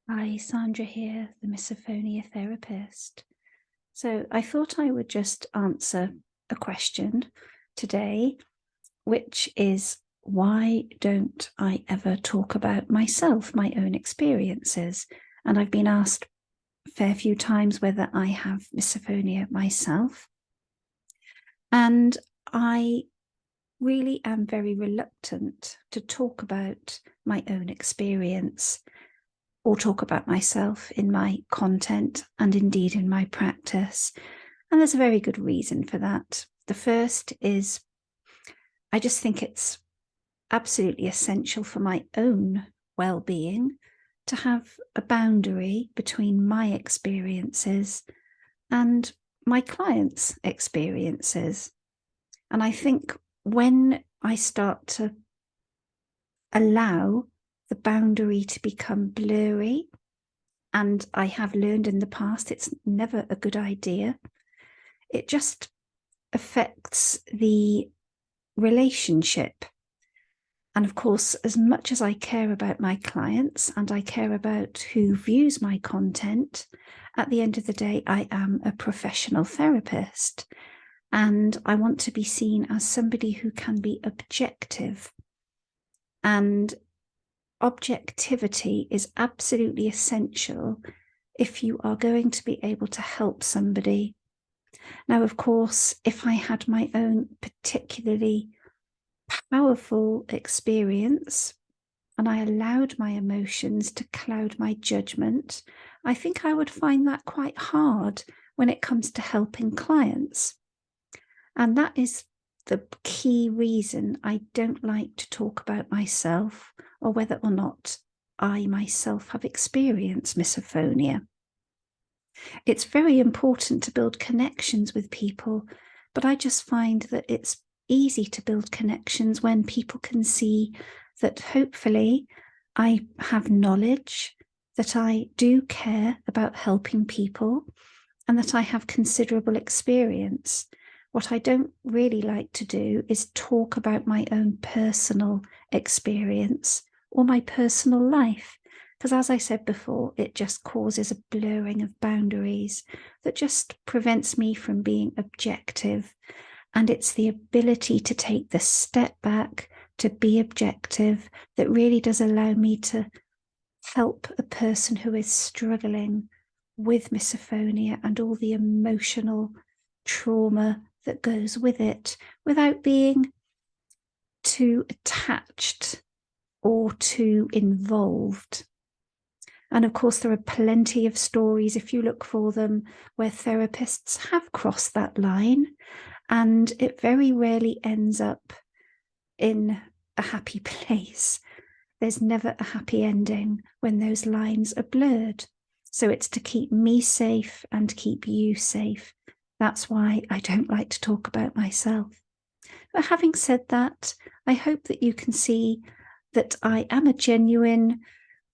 Hi, Sandra here, the Misophonia therapist. So I thought I would just answer a question today, which is why don't I ever talk about myself, my own experiences? And I've been asked a fair few times whether I have misophonia myself. And I really am very reluctant to talk about my own experience or talk about myself in my content and indeed in my practice. And there's a very good reason for that. The first is I just think it's absolutely essential for my own well-being to have a boundary between my experiences and my clients' experiences. And I think when I start to allow the boundary to become blurry, and I have learned in the past it's never a good idea, it just affects the relationship. And of course, as much as I care about my clients and I care about who views my content, at the end of the day, I am a professional therapist and I want to be seen as somebody who can be objective. And objectivity is absolutely essential if you are going to be able to help somebody. Now, of course, if I had my own particularly powerful experience and I allowed my emotions to cloud my judgment, I think I would find that quite hard when it comes to helping clients. And that is the key reason I don't like to talk about myself or whether or not I myself have experienced misophonia. It's very important to build connections with people, but I just find that it's easy to build connections when people can see that hopefully I have knowledge, that I do care about helping people, and that I have considerable experience. What I don't really like to do is talk about my own personal experience or my personal life, because as I said before, it just causes a blurring of boundaries that just prevents me from being objective. And it's the ability to take the step back, to be objective, that really does allow me to help a person who is struggling with misophonia and all the emotional trauma that goes with it without being too attached or too involved. And of course, there are plenty of stories, if you look for them, where therapists have crossed that line, and it very rarely ends up in a happy place. There's never a happy ending when those lines are blurred. So it's to keep me safe and keep you safe. That's why I don't like to talk about myself. But having said that, I hope that you can see that I am a genuine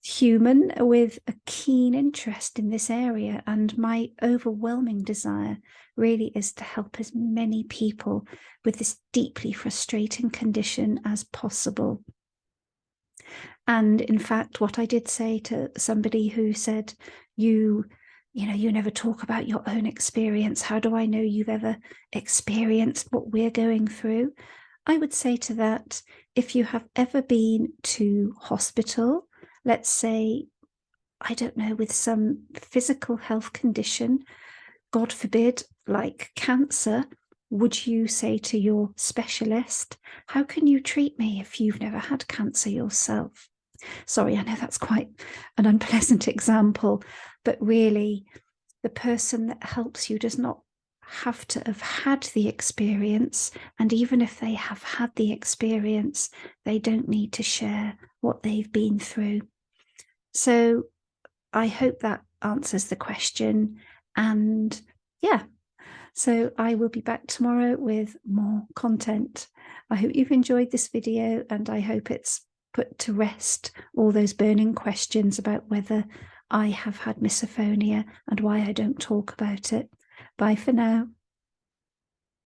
human with a keen interest in this area, and my overwhelming desire really is to help as many people with this deeply frustrating condition as possible. And in fact, what I did say to somebody who said, you never talk about your own experience. How do I know you've ever experienced what we're going through? I would say to that, if you have ever been to hospital, let's say, I don't know, with some physical health condition, God forbid, like cancer, would you say to your specialist, how can you treat me if you've never had cancer yourself? Sorry, I know that's quite an unpleasant example, but really, the person that helps you does not have to have had the experience. And even if they have had the experience, they don't need to share what they've been through. So I hope that answers the question. And yeah, so I will be back tomorrow with more content. I hope you've enjoyed this video, and I hope it's put to rest all those burning questions about whether I have had misophonia and why I don't talk about it. Bye for now.